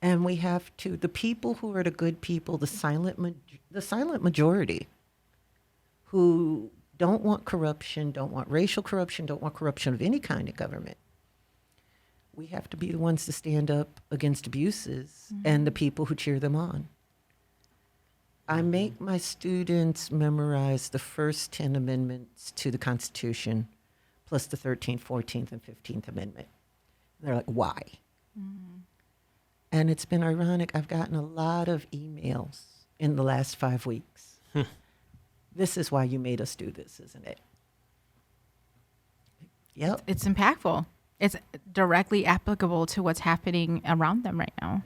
And we have to, the people who are the good people, the silent majority, who don't want corruption, don't want racial corruption, don't want corruption of any kind of government. We have to be the ones to stand up against abuses and the people who cheer them on. I make my students memorize the first 10 amendments to the Constitution, plus the 13th, 14th, and 15th Amendment. They're like, why? And it's been ironic. I've gotten a lot of emails in the last 5 weeks. This is why you made us do this, isn't it? Yep. It's impactful. It's directly applicable to what's happening around them right now.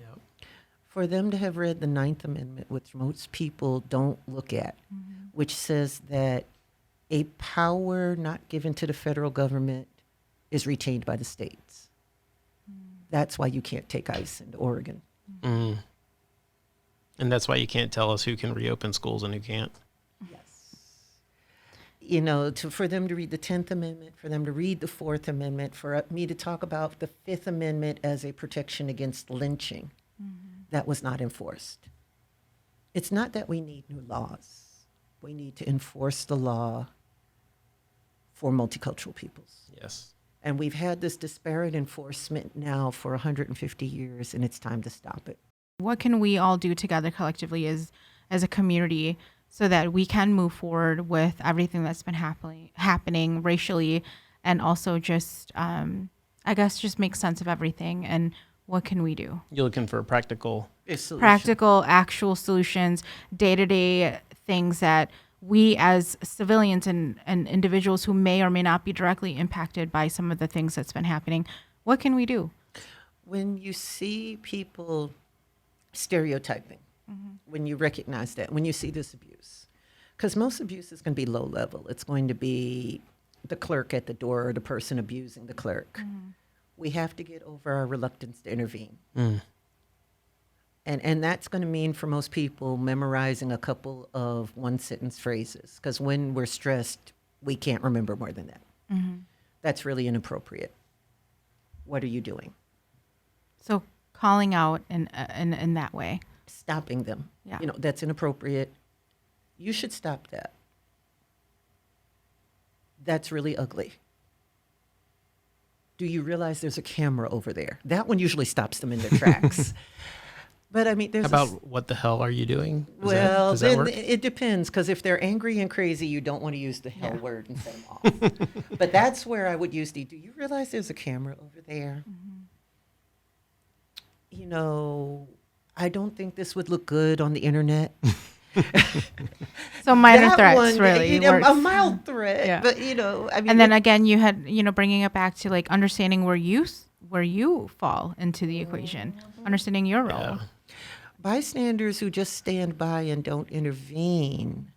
For them to have read the 9th Amendment, which most people don't look at, which says that a power not given to the federal government is retained by the states. That's why you can't take ICE into Oregon. And that's why you can't tell us who can reopen schools and who can't. Yes. You know, for them to read the 10th Amendment, for them to read the 4th Amendment, for me to talk about the 5th Amendment as a protection against lynching, that was not enforced. It's not that we need new laws. We need to enforce the law for multicultural peoples. Yes. And we've had this disparate enforcement now for 150 years, and it's time to stop it. What can we all do together collectively as a community so that we can move forward with everything that's been happening racially, and also just, I guess, just make sense of everything? And what can we do? You're looking for a practical Actual solutions, day-to-day things that we as civilians and individuals who may or may not be directly impacted by some of the things that's been happening, what can we do? When you see people stereotyping, when you recognize that, when you see this abuse, because most abuse is going to be low level. It's going to be the clerk at the door or the person abusing the clerk. We have to get over our reluctance to intervene. And that's going to mean for most people memorizing a couple of one-sentence phrases, because when we're stressed, we can't remember more than that. That's really inappropriate. What are you doing? So calling out in that way. Stopping them. Yeah. You know, that's inappropriate. You should stop that. That's really ugly. Do you realize there's a camera over there? That one usually stops them in their tracks. But I mean, there's How about what the hell are you doing? Does that work? It depends, because if they're angry and crazy, you don't want to use the hell word and set them off. But that's where I would use do you realize there's a camera over there? You know, I don't think this would look good on the internet. So minor That threats, one, really. you know, works. a mild threat, Yeah. but you know, I mean. And then again, you had, bringing it back to like understanding where you fall into the equation, understanding your role. Yeah. Bystanders who just stand by and don't intervene,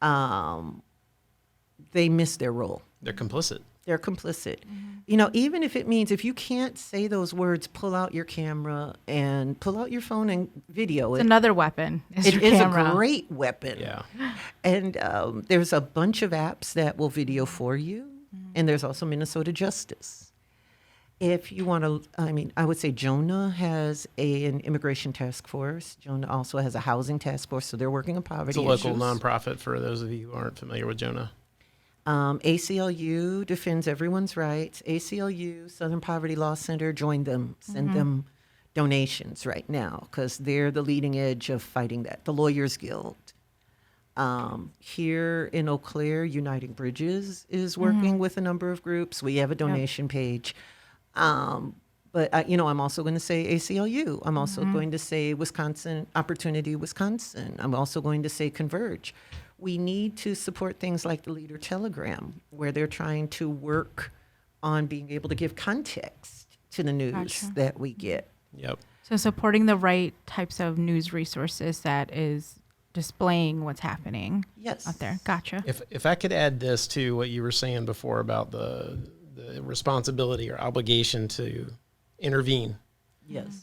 they miss their role. They're complicit. They're complicit. You know, even if it means if you can't say those words, pull out your camera and pull out your phone and video It's it. another weapon. It your is camera. a great weapon. Yeah. And there's a bunch of apps that will video for you. And there's also Minnesota Justice. If you want to, I would say Jonah has an immigration task force. Jonah also has a housing task force, so they're working on poverty It's a local issues. nonprofit for those of you who aren't familiar with Jonah. ACLU defends everyone's rights. ACLU, Southern Poverty Law Center, join them. Send them donations right now, because they're the leading edge of fighting that. The Lawyers Guild. Here in Eau Claire, Uniting Bridges is working with a number of groups. We have a donation page. But, I'm also going to say ACLU. I'm also going to say Wisconsin, Opportunity Wisconsin. I'm also going to say Converge. We need to support things like the Leader Telegram, where they're trying to work on being able to give context to the news Gotcha. that we get. Yep. So supporting the right types of news resources that is displaying what's happening Yes. out there. Gotcha. If I could add this to what you were saying before about the responsibility or obligation to intervene. Yes.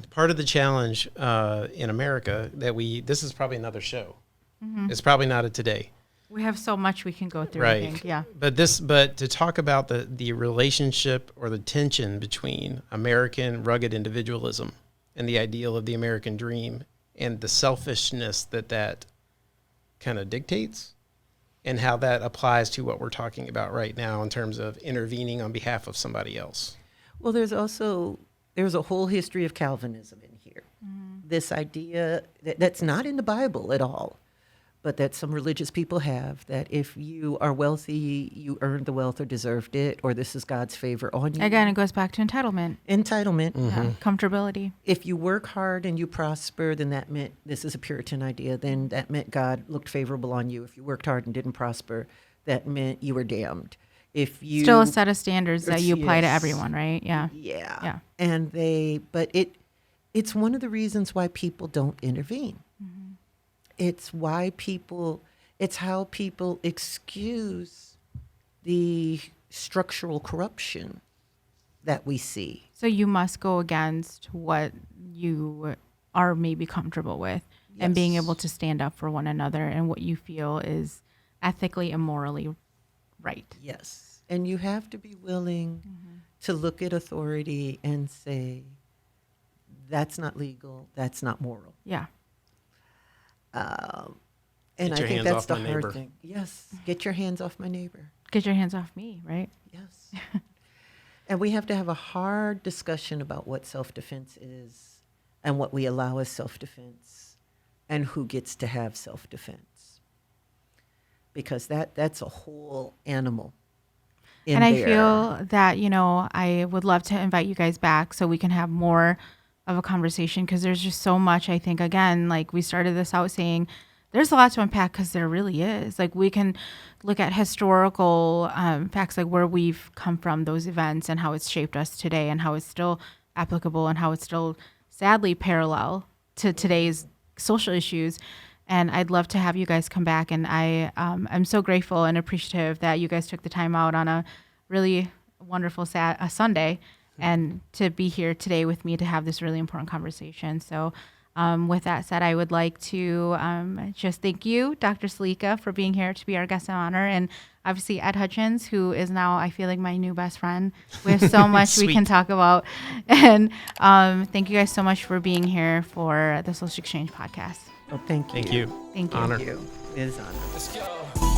Part of the challenge in America this is probably another show. It's probably not a today. We have so much we can go through, I think. Yeah. But to talk about the relationship or the tension between American rugged individualism and the ideal of the American dream and the selfishness that kind of dictates, and how that applies to what we're talking about right now in terms of intervening on behalf of somebody else. Well, there's a whole history of Calvinism in here. This idea that's not in the Bible at all, but that some religious people have, that if you are wealthy, you earned the wealth or deserved it, or this is God's favor on you. Again, it goes back to entitlement. Entitlement. Yeah. Comfortability. If you work hard and you prosper, then that meant, this is a Puritan idea, then that meant God looked favorable on you. If you worked hard and didn't prosper, that meant you were damned. If you Still a set of standards that you apply to Yes. everyone, right? Yeah. Yeah. Yeah. And it's one of the reasons why people don't intervene. It's how people excuse the structural corruption that we see. So you must go against what you are maybe comfortable with and being Yes. able to stand up for one another and what you feel is ethically and morally right. Yes. And you have to be willing to look at authority and say, that's not legal, that's not moral. Yeah. And Get I your think hands that's off the my hard neighbor. thing. Yes. Get your hands off my neighbor. Get your hands off me, right? Yes. And we have to have a hard discussion about what self-defense is and what we allow as self-defense and who gets to have self-defense. Because that's a whole animal in And I there. feel that, I would love to invite you guys back so we can have more of a conversation because there's just so much, I think, again, like we started this out saying, there's a lot to unpack because there really is. Like we can look at historical facts, like where we've come from, those events and how it's shaped us today and how it's still applicable and how it's still sadly parallel to today's social issues. And I'd love to have you guys come back. And I'm so grateful and appreciative that you guys took the time out on a really wonderful Sunday and to be here today with me to have this really important conversation. So with that said, I would like to just thank you, Dr. Selika, for being here to be our guest of honor. And obviously Ed Hudgins, who is now, I feel like, my new best friend. We have so much we can talk about. And thank you guys so much for being here for the Social Exchange podcast. Oh, thank you. Thank you. Thank you. Honor. Thank you. It is an honor. Let's go.